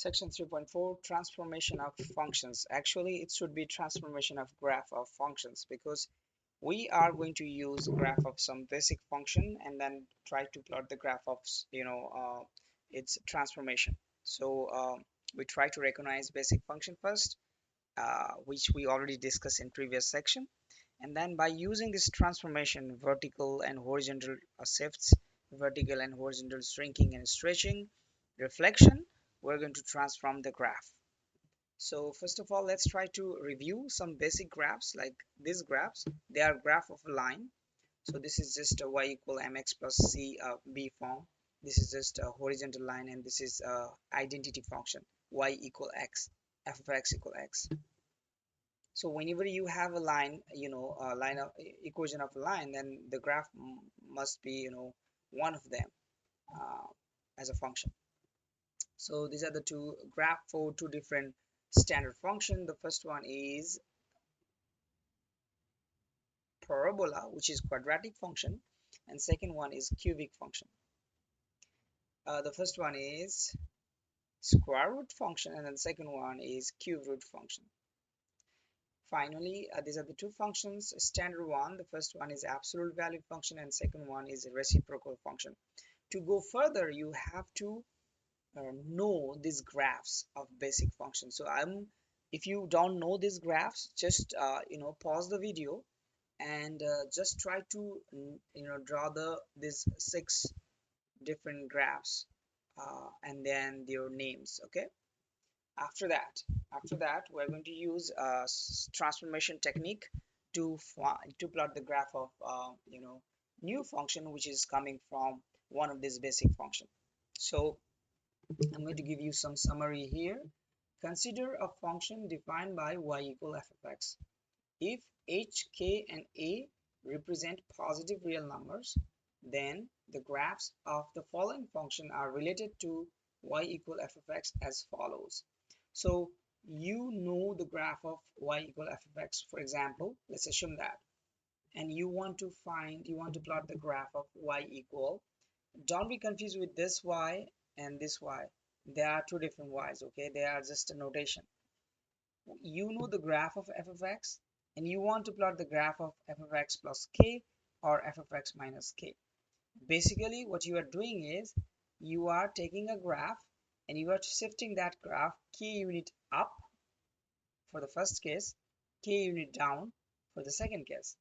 Section 3.4, transformation of functions. Actually, it should be transformation of graph of functions, because we are going to use graph of some basic function and then try to plot the graph of its transformation. So we try to recognize basic function first, which we already discussed in previous section, and then by using this transformation, vertical and horizontal shifts, vertical and horizontal shrinking and stretching, reflection, we're going to transform the graph. So first of all, let's try to review some basic graphs. Like these graphs, they are graph of a line. So this is just a y equal mx plus c b form. This is just a horizontal line, and this is a identity function, y equal x, f of x equal x. So whenever you have a line, a line of equation of a line, then the graph must be, one of them uh, as a function. So these are the two graph for two different standard function. The first one is parabola, which is quadratic function, and second one is cubic function. The first one is square root function, and then the second one is cube root function. Finally, these are the two functions. Standard one, the first one is absolute value function, and second one is a reciprocal function. To go further, you have to know these graphs of basic functions. So if you don't know these graphs, just pause the video and just try to draw these 6 different graphs and then their names. Okay, after that we're going to use a transformation technique to plot the graph of new function which is coming from one of these basic function. So I'm going to give you some summary here. Consider a function defined by y equal f of x. If h, k, and a represent positive real numbers, then the graphs of the following function are related to y equal f of x as follows. So you know the graph of y equal f of x, for example, let's assume that, and you want to plot the graph of y equal. Don't be confused with this y and this y. There are two different y's, okay? They are just a notation. You know the graph of f of x, and you want to plot the graph of f of x plus k or f of x minus k. Basically, what you are doing is you are taking a graph and you are shifting that graph k unit up for the first case, k unit down for the second case.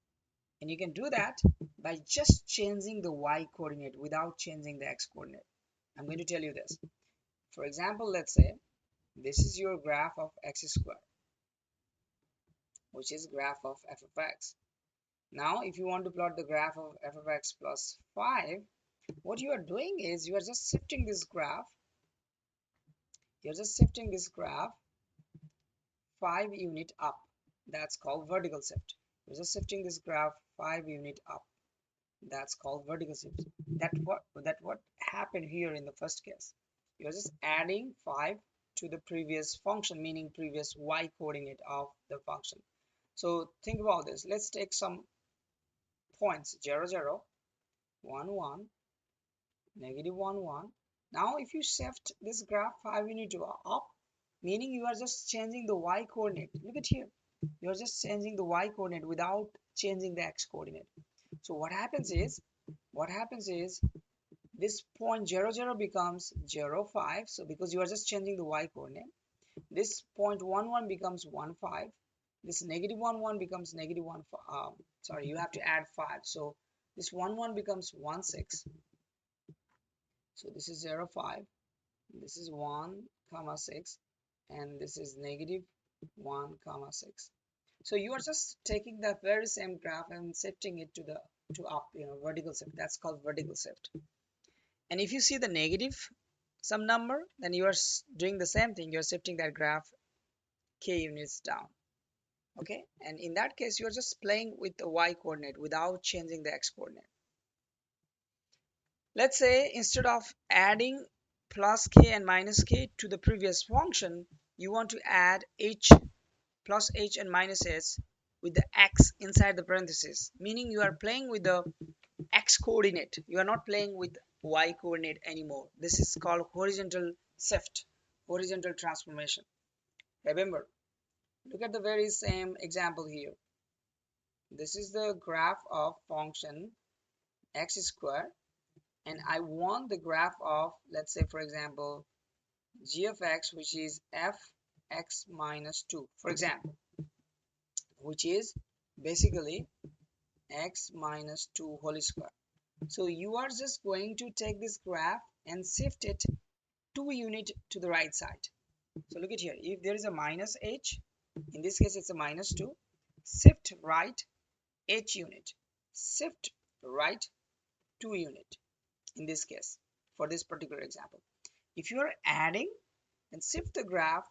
And you can do that by just changing the y coordinate without changing the x coordinate. I'm going to tell you this. For example, let's say this is your graph of x squared, which is graph of f of x. Now, if you want to plot the graph of f of x plus 5, what you are doing is you are just shifting this graph. You're just shifting this graph 5 unit up. That's called vertical shift. You're just shifting this graph 5 unit up. That's called vertical shift. That what happened here in the first case. You're just adding 5 to the previous function, meaning previous y coordinate of the function. So think about this. Let's take some points 0, 0, 1, 1, negative 1, 1. Now if you shift this graph 5 unit up, meaning you are just changing the y coordinate. Look at here. You are just changing the y coordinate without changing the x coordinate. So what happens is this point 0, 0 becomes 0, 5. So because you are just changing the y coordinate, this point 1, 1 becomes 1, 5. This negative 1, 1 becomes negative 1. Sorry, you have to add 5. So this 1, 1 becomes 1, 6. So this is 0, 5. This is 1, comma 6, and this is negative 1, comma 6. So you are just taking the very same graph and shifting it to up, vertical shift. That's called vertical shift. And if you see the negative some number, then you are doing the same thing. You're shifting that graph k units down. Okay, and in that case you are just playing with the y coordinate without changing the x coordinate. Let's say instead of adding plus k and minus k to the previous function, you want to add h plus h and minus h with the x inside the parenthesis, meaning you are playing with the x coordinate. You are not playing with y coordinate anymore. This is called horizontal shift. horizontal transformation. Remember, look at the very same example here. This is the graph of function x square, and I want the graph of, let's say for example, g of x, which is fx minus 2, for example, which is basically x minus 2 whole square. So you are just going to take this graph and shift it 2 unit to the right side. So look at here, if there is a minus h, in this case it's a minus 2, shift right h unit, shift right 2 unit in this case for this particular example. If you are adding, then shift the graph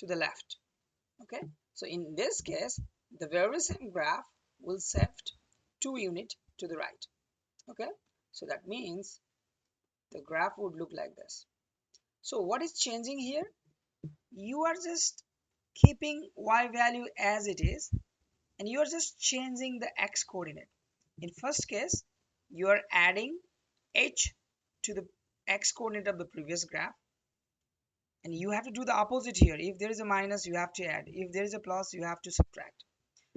to the left. Okay, so in this case the very same graph will shift 2 unit to the right. Okay, so that means the graph would look like this. So what is changing here? You are just keeping y value as it is, and you are just changing the x coordinate. In first case, you are adding h to the x coordinate of the previous graph, and you have to do the opposite here. If there is a minus, you have to add. If there is a plus, you have to subtract.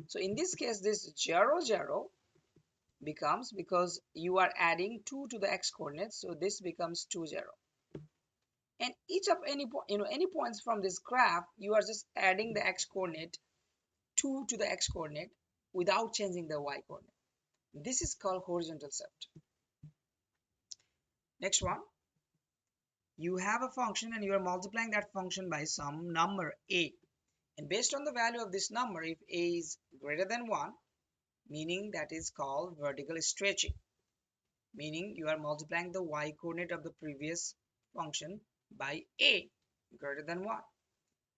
So in this case, this 0 0 becomes, because you are adding 2 to the x coordinates, so this becomes 2 0. And each of any points from this graph, you are just adding the x coordinate 2 to the x coordinate without changing the y coordinate. This is called horizontal shift. Next one, you have a function and you are multiplying that function by some number a, and based on the value of this number, if a is greater than 1, meaning that is called vertical stretching, meaning you are multiplying the y coordinate of the previous function by a greater than 1.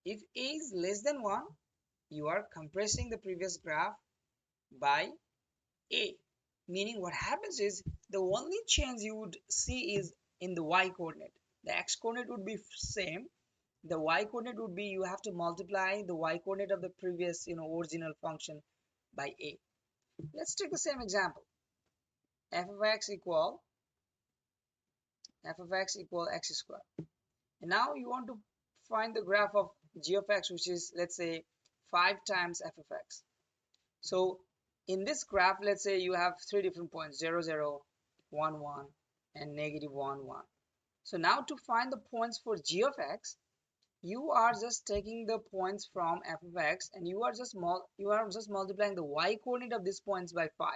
If a is less than 1, you are compressing the previous graph by a, meaning what happens is the only change you would see is in the y coordinate. The x coordinate would be same, the y coordinate would be, you have to multiply the y coordinate of the previous original function by a. Let's take the same example. f of x equal x square, and now you want to find the graph of g of x, which is, let's say, 5 times f of x. So in this graph, let's say you have 3 different points, 0 0, 1 1, and negative 1 1. So now to find the points for g of x, you are just taking the points from f of x, and you are just multiplying the y coordinate of these points by 5.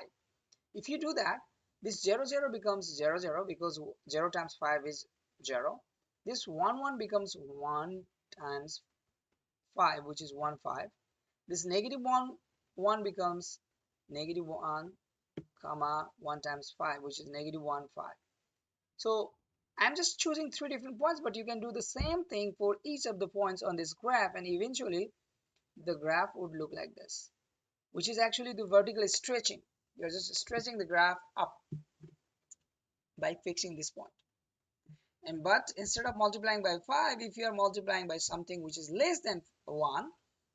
If you do that, this 0 0 becomes 0 0, because 0 times 5 is 0. This 1 1 becomes 1 times 5, which is 1 5. This negative 1 1 becomes negative 1 comma 1 times 5, which is negative 1 5. So I'm just choosing 3 different points, but you can do the same thing for each of the points on this graph, and eventually the graph would look like this, which is actually the vertical stretching. You're just stretching the graph up by fixing this point. And but instead of multiplying by 5, if you are multiplying by something which is less than 1,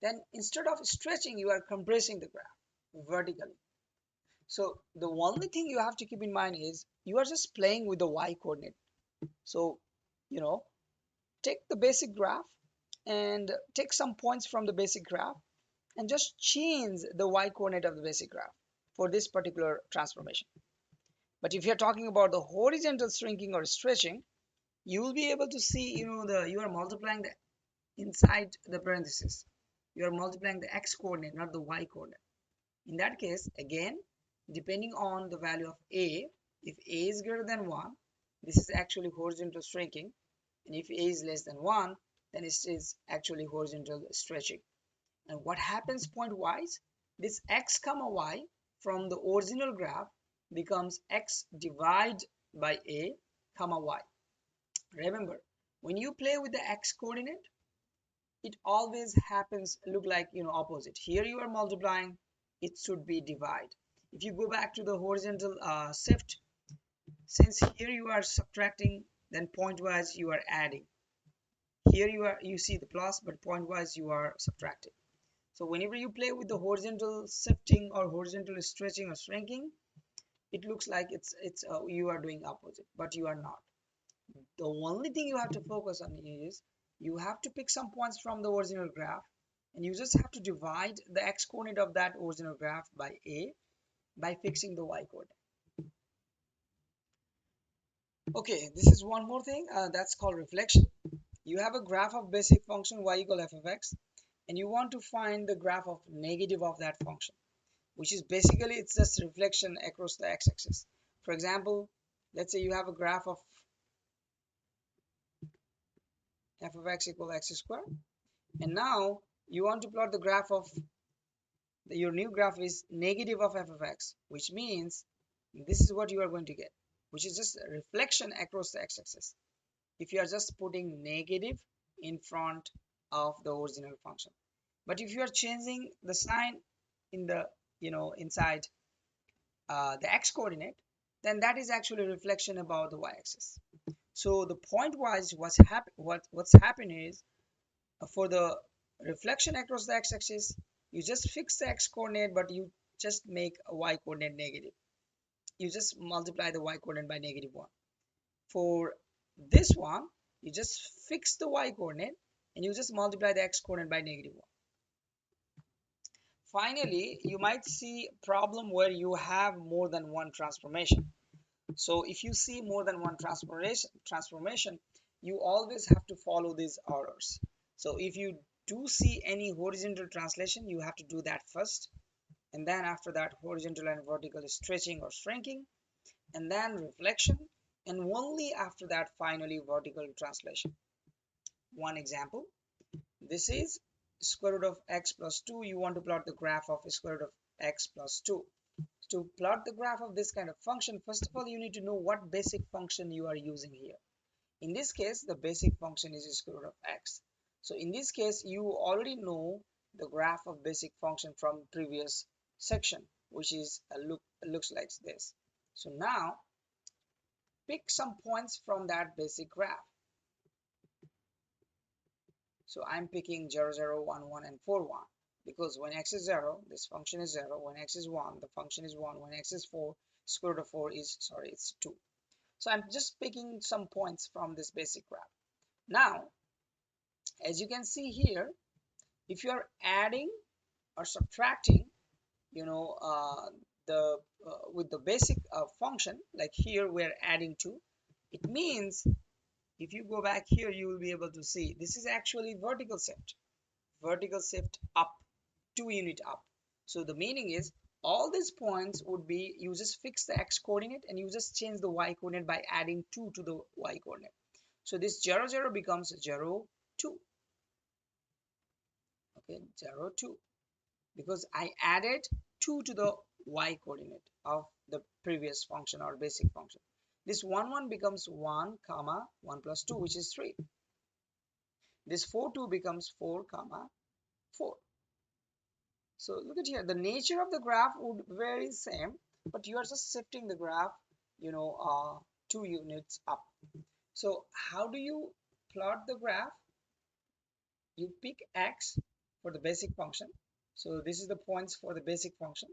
then instead of stretching, you are compressing the graph vertically. So the only thing you have to keep in mind is you are just playing with the y coordinate. So take the basic graph and take some points from the basic graph and just change the y coordinate of the basic graph for this particular transformation. But if you're talking about the horizontal shrinking or stretching, you will be able to see, you are multiplying the inside the parenthesis. You are multiplying the x coordinate, not the y coordinate. In that case, again, depending on the value of a, if a is greater than 1, this is actually horizontal shrinking, and if a is less than 1, then it is actually horizontal stretching. And what happens point wise, this x comma y from the original graph becomes x divided by a comma y. Remember, when you play with the x coordinate, it always happens look like opposite. Here you are multiplying, it should be divide. If you go back to the horizontal shift, since here you are subtracting, then point wise you are adding. Here you see the plus, but point wise you are subtracting. So whenever you play with the horizontal shifting or horizontal stretching or shrinking, it looks like it's you are doing opposite, but you are not. The only thing you have to focus on is you have to pick some points from the original graph, and you just have to divide the x-coordinate of that original graph by a by fixing the y-coordinate. Okay, this is one more thing that's called reflection. You have a graph of basic function y equal f of x, and you want to find the graph of negative of that function, which is basically it's just reflection across the x-axis. For example, let's say you have a graph of f of x equal x squared, and now you want to plot the graph of your new graph is negative of f of x, which means this is what you are going to get, which is just a reflection across the x-axis. If you are just putting negative in front of the original function, but if you are changing the sign in the inside the x-coordinate, then that is actually a reflection about the y-axis. So the point was what's happening is for the reflection across the x-axis, you just fix the x-coordinate, but you just make a y-coordinate negative. You just multiply the y-coordinate by -1. For this one, you just fix the y-coordinate and you just multiply the x-coordinate by -1. Finally, you might see a problem where you have more than one transformation. So if you see more than one transformation, you always have to follow these orders. So if you do see any horizontal translation, you have to do that first, and then after that horizontal and vertical stretching or shrinking, and then reflection, and only after that finally vertical translation. One example, this is square root of x plus 2. You want to plot the graph of square root of x plus 2. To plot the graph of this kind of function, first of all you need to know what basic function you are using here. In this case, the basic function is square root of x. So in this case, you already know the graph of basic function from previous section, which is looks like this. So now pick some points from that basic graph. So I'm picking 0, 0, 1, 1, and 4, 1, because when x is 0, this function is 0. When x is 1, the function is 1. When x is 4, square root of 4 is, sorry, it's 2. So I'm just picking some points from this basic graph. Now, as you can see here, if you are adding or subtracting, the with the basic function, like here we're adding 2, it means if you go back here, you will be able to see this is actually vertical shift up, 2 unit up. So the meaning is all these points would be, you just fix the x coordinate and you just change the y coordinate by adding 2 to the y coordinate. So this 0, 0 becomes 0, 2. Okay, 0, 2, because I added 2 to the y coordinate of the previous function or basic function. This 1, 1 becomes 1 comma 1 plus 2, which is 3. This 4, 2 becomes 4 comma 4. So look at here, the nature of the graph would vary same, but you are just shifting the graph 2 units up. So how do you plot the graph? You pick x for the basic function, so this is the points for the basic function,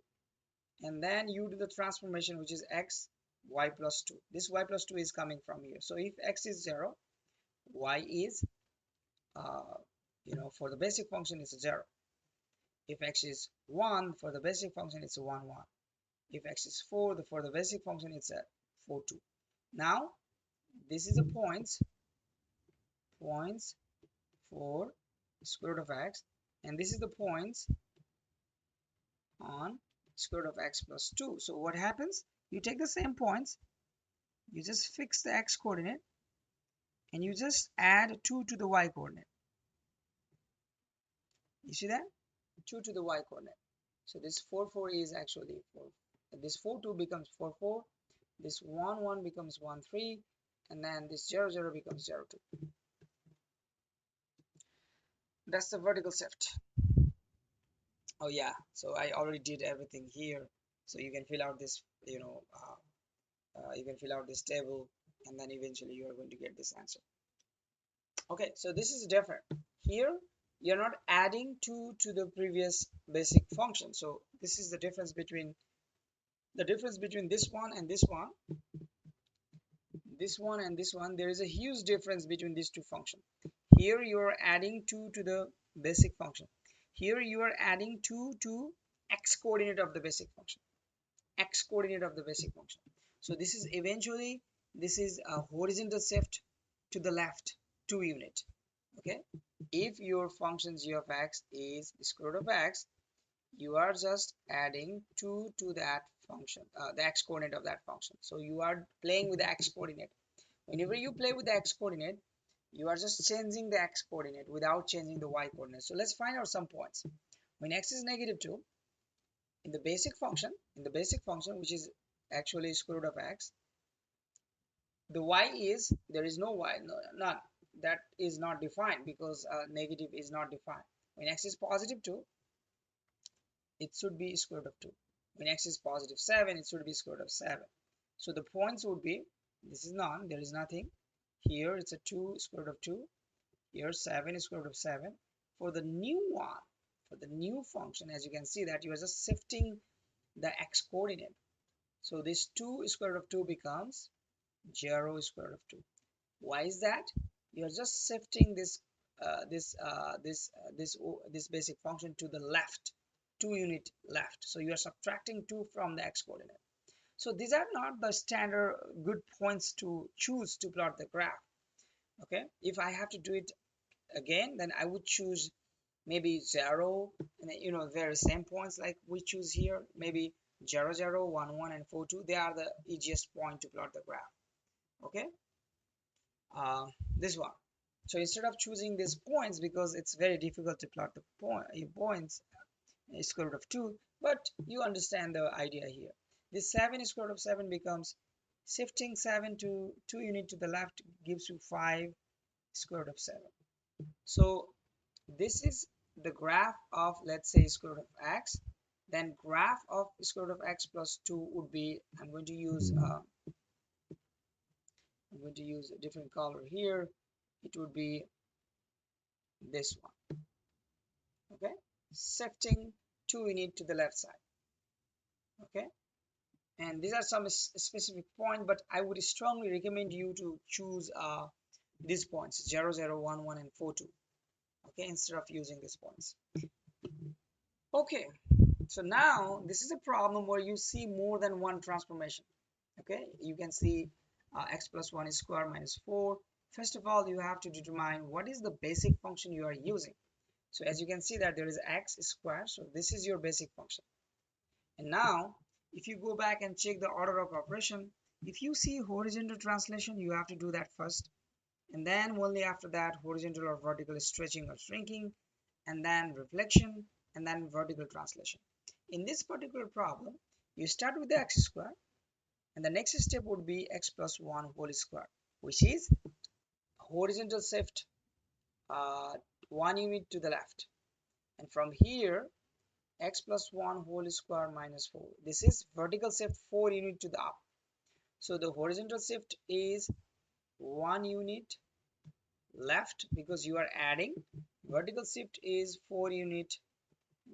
and then you do the transformation, which is x y plus 2. This y plus 2 is coming from here. So if x is 0, y is for the basic function is 0. If x is 1, for the basic function it's 1, 1. If x is 4, for the basic function it's a 4, 2. Now this is the points for square root of x, and this is the points on square root of x plus 2. So what happens, you take the same points, you just fix the x coordinate and you just add 2 to the y coordinate. You see that? 2 to the y coordinate. So this 4, 4 is actually 4. This 4, 2 becomes 4, 4. This 1, 1 becomes 1, 3. And then this 0, 0 becomes 0, 2. That's the vertical shift. Oh yeah, so I already did everything here. So you can fill out this, you can fill out this table, and then eventually you are going to get this answer. Okay, so this is different. Here you're not adding 2 to the previous basic function. So this is the difference between this one and this one. This one and this one, there is a huge difference between these two functions. Here you are adding 2 to the basic function. Here you are adding 2 to x coordinate of the basic function. X coordinate of the basic function. So this is eventually, this is a horizontal shift to the left 2 unit. Okay, if your function g of x is square root of x, you are just adding 2 to that function, the x coordinate of that function. So you are playing with the x coordinate. Whenever you play with the x coordinate, you are just changing the x coordinate without changing the y coordinate. So let's find out some points. When x is -2, in the basic function, which is actually square root of x, the y is, there is no y, no, none, that is not defined because negative is not defined. When x is +2, it should be square root of 2. When x is +7, it should be square root of 7. So the points would be, this is none, there is nothing. Here it's a 2 square root of 2. Here 7 is square root of 7. For the new one, for the new function, as you can see that you are just shifting the x coordinate. So this 2 square root of 2 becomes 0 square root of 2. Why is that? You are just shifting this basic function to the left, 2 unit left. So you are subtracting 2 from the x coordinate. So these are not the standard good points to choose to plot the graph. Okay, if I have to do it again, then I would choose maybe 0, and very same points like we choose here, maybe 0 0 1 1 and 4 2. They are the easiest point to plot the graph. Okay, this one. So instead of choosing these points, because it's very difficult to plot the points square root of 2, but you understand the idea here. This 7 square root of 7 becomes, shifting 7 to 2 unit to the left gives you 5 square root of 7. So this is the graph of, let's say, square root of x. Then graph of square root of x plus 2 would be, I'm going to use a different color here. It would be this one. Okay, shifting 2 unit to the left side. Okay, and these are some specific points, but I would strongly recommend you to choose these points 0 0 1 1 and 4 2. Okay, instead of using these points. Okay, so now this is a problem where you see more than one transformation. Okay, you can see x plus 1 is square minus 4. First of all, you have to determine what is the basic function you are using. So as you can see that there is x squared, so this is your basic function. And now if you go back and check the order of operation, if you see horizontal translation, you have to do that first, and then only after that horizontal or vertical stretching or shrinking, and then reflection, and then vertical translation. In this particular problem, you start with the x square, and the next step would be x plus 1 whole square, which is horizontal shift 1 unit to the left, and from here x plus 1 whole square minus 4. This is vertical shift 4 unit to the up. So the horizontal shift is 1 unit left because you are adding. Vertical shift is 4 unit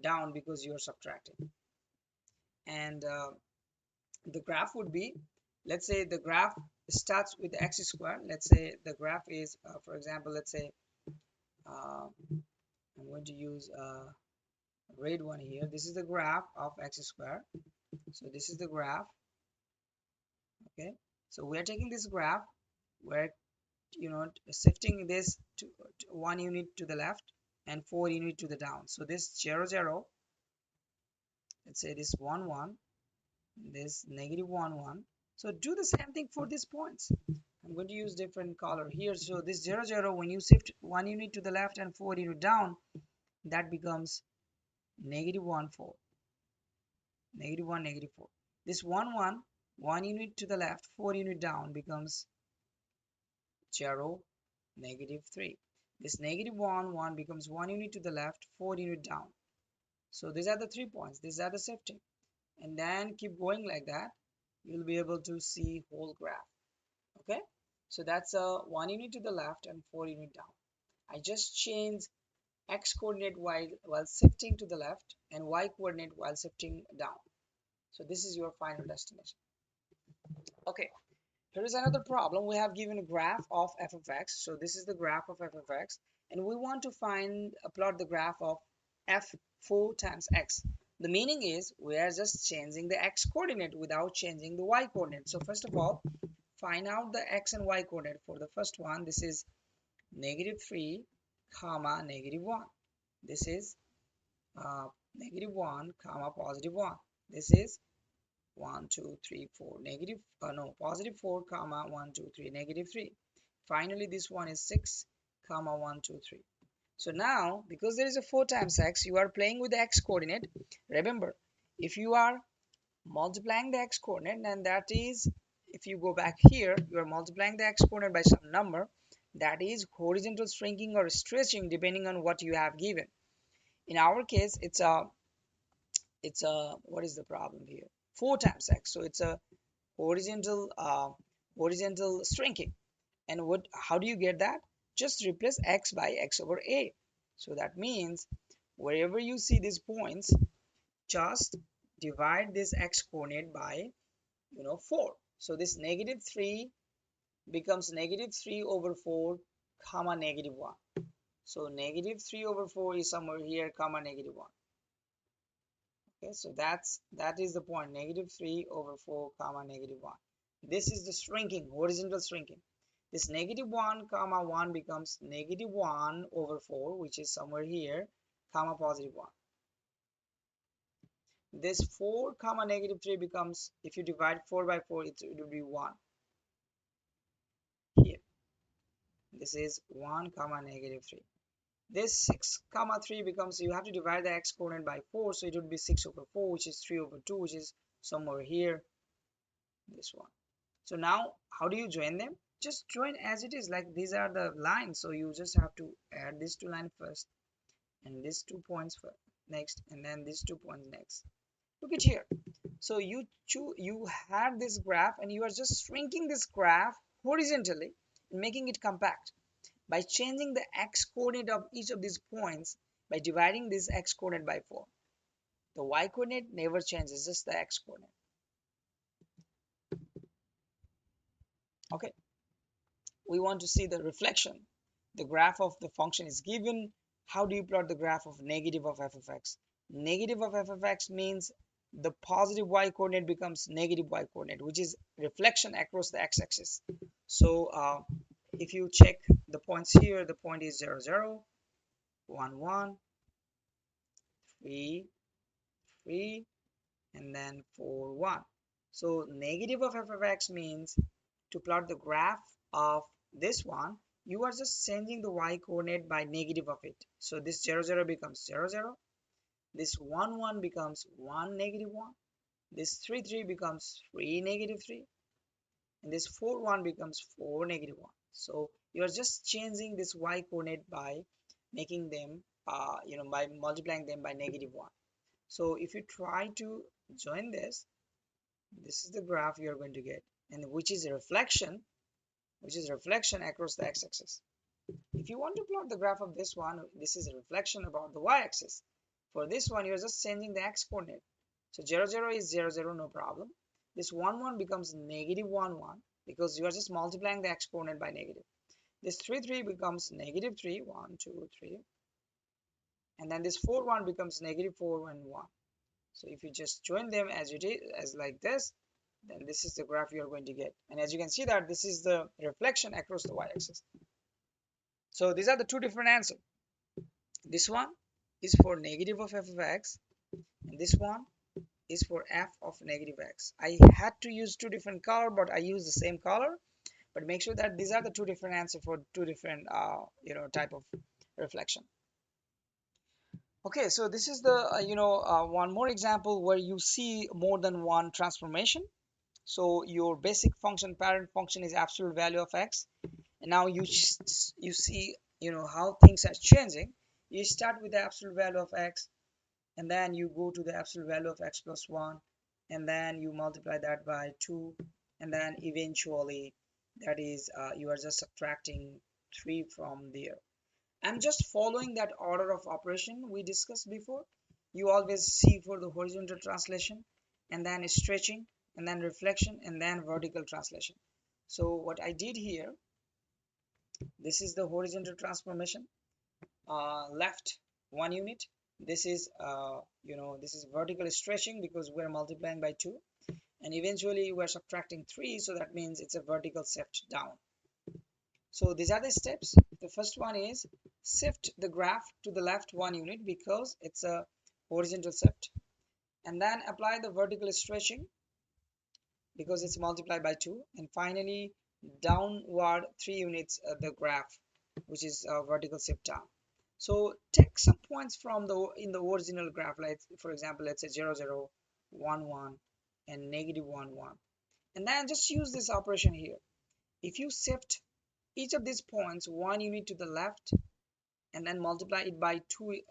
down because you are subtracting. And the graph would be, let's say the graph starts with x square. Let's say the graph is for example, let's say I'm going to use red one here. This is the graph of x square. So this is the graph. Okay, so we are taking this graph, we're shifting this to 1 unit to the left and 4 unit to the down. So this 0 0, let's say this 1 1, this negative 1 1. So do the same thing for these points. I'm going to use different color here. So this 0 0, when you shift 1 unit to the left and 4 unit down, that becomes negative 1 4, negative 1 negative 4. This 1 1, 1 unit to the left, 4 unit down becomes 0 negative 3. This negative 1 1 becomes 1 unit to the left, 4 unit down. So these are the 3 points, these are the shifting, and then keep going like that. You'll be able to see whole graph. Okay, so that's a 1 unit to the left and 4 unit down. I just change x coordinate while shifting to the left and y coordinate while shifting down. So this is your final destination. Okay, Here is another problem. We have given a graph of f of x. So this is the graph of f of x, and we want to plot the graph of f 4 times x. The meaning is we are just changing the x coordinate without changing the y coordinate. So first of all, find out the x and y coordinate. For the first one, this is -3 comma -1. This is -1 comma +1. This is 1 2 3 4 negative no positive 4 comma 1 2 3 -3. Finally this one is 6 comma 1 2 3. So now because there is a 4 times x, you are playing with the x coordinate. Remember, if you are multiplying the x coordinate, and that is, if you go back here, you are multiplying the x coordinate by some number, that is horizontal shrinking or stretching depending on what you have given. In our case, it's a what is the problem here, 4 times x, so it's a horizontal shrinking. And what, how do you get that? Just replace x by x over a. So that means wherever you see these points, just divide this x coordinate by 4. So this -3 becomes -3 over 4 comma -1. So -3 over 4 is somewhere here comma -1. Okay, so that is the point, -3 over 4 comma -1. This is the shrinking, horizontal shrinking. This -1 comma 1 becomes -1 over 4, which is somewhere here, comma +1. This 4 comma -3 becomes, if you divide 4 by 4, it will be 1 here. This is 1 comma -3. This 6 comma 3 becomes, you have to divide the x coordinate by 4, so it would be 6 over 4, which is 3 over 2, which is somewhere here, this one. So now how do you join them? Just join as it is, like these are the lines, so you just have to add these two lines first and these 2 points first, next, and then these 2 points next. Look at here. So you have this graph and you are just shrinking this graph horizontally and making it compact by changing the x coordinate of each of these points by dividing this x coordinate by 4. The y coordinate never changes, just the x coordinate. Okay, we want to see the reflection. The graph of the function is given. How do you plot the graph of negative of f of x? Negative of f of x means the positive y coordinate becomes negative y coordinate, which is reflection across the x-axis. So if you check the points here, the point is 0 0 1 1 3 3 and then 4 1. So negative of f of x means to plot the graph of this one, you are just changing the y coordinate by negative of it. So this 0 0 becomes 0 0, this 1 1 becomes 1 -1, this 3 3 becomes 3 -3, and this 4 1 becomes 4 -1. So you are just changing this y coordinate by making them by multiplying them by -1. So if you try to join this is the graph you are going to get, and which is reflection across the x-axis. If you want to plot the graph of this one, this is a reflection about the y-axis. For this one, you're just changing the x coordinate. So 0 0 is 0 0, no problem. This 1 1 becomes -1 1 because you are just multiplying the x coordinate by negative. This 3 3 becomes -3 1 2 3, and then this 4 1 becomes -4 and 1. So if you just join them as it is, as like this, then this is the graph you are going to get. And as you can see that this is the reflection across the y-axis. So these are the two different answers. This one is for negative of f of x, and this one is for f of negative x. I had to use two different color, but I use the same color. But make sure that these are the two different answers for two different type of reflection. Okay, so this is the one more example where you see more than one transformation. So your basic function, parent function, is absolute value of x, and now you see how things are changing. You start with the absolute value of x, and then you go to the absolute value of x plus 1, and then you multiply that by 2, and then eventually that is you are just subtracting 3 from there. I'm just following that order of operation we discussed before. You always see for the horizontal translation, and then stretching, and then reflection, and then vertical translation. So what I did here, this is the horizontal transformation, left 1 unit. This is this is vertical stretching because we're multiplying by 2, and eventually we're subtracting 3, so that means it's a vertical shift down. So these are the steps. The first one is shift the graph to the left 1 unit because it's a horizontal shift, and then apply the vertical stretching because it's multiplied by 2, and finally downward 3 units the graph, which is a vertical shift down. So take some points from the in the original graph, like for example, let's say 0 0 1 1 and negative 1 1, and then just use this operation here. If you shift each of these points 1 unit to the left and then multiply it by 2,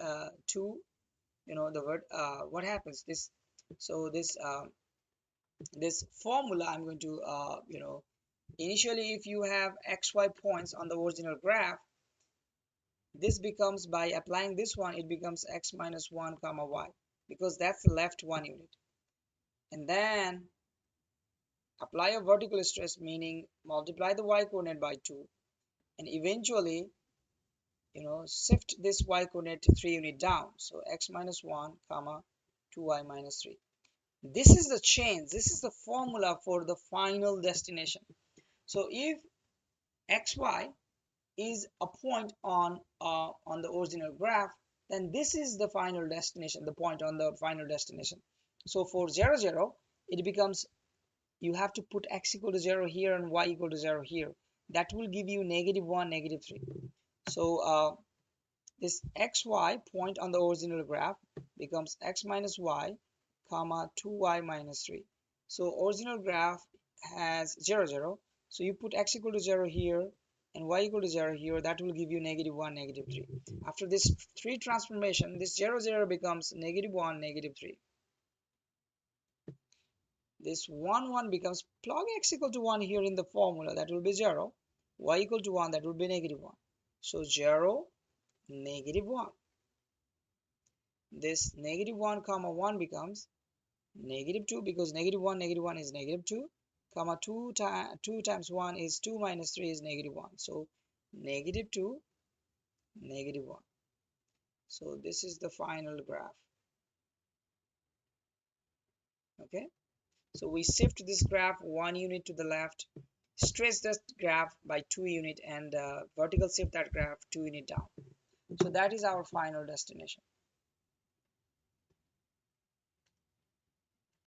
the word what happens this, so this formula I'm going to initially if you have xy points on the original graph, this becomes, by applying this one, it becomes x minus 1 comma y because that's the left 1 unit, and then apply a vertical stress, meaning multiply the y coordinate by 2, and eventually shift this y coordinate to 3 unit down, so x minus 1 comma 2y minus 3. This is the change, this is the formula for the final destination. So if xy is a point on the original graph, then this is the final destination, the point on the final destination. So for 0 0, it becomes, you have to put x equal to 0 here and y equal to 0 here. That will give you negative 1 negative 3. So this xy point on the original graph becomes x minus y comma 2y minus 3. So original graph has 0 0, so you put x equal to 0 here and y equal to 0 here. That will give you negative 1 negative 3. After this 3 transformation, this 0 0 becomes negative 1 negative 3. This 1 1 becomes, plug x equal to 1 here in the formula, that will be 0, y equal to 1, that will be negative 1. So 0 negative 1. This negative 1 comma 1 becomes negative 2 because negative 1 is negative 2, comma 2 times 1 is 2 minus 3 is negative 1. So negative 2 negative 1. So this is the final graph. Okay, so we shift this graph 1 unit to the left, stretch that graph by 2 unit, and vertical shift that graph 2 unit down. So that is our final destination.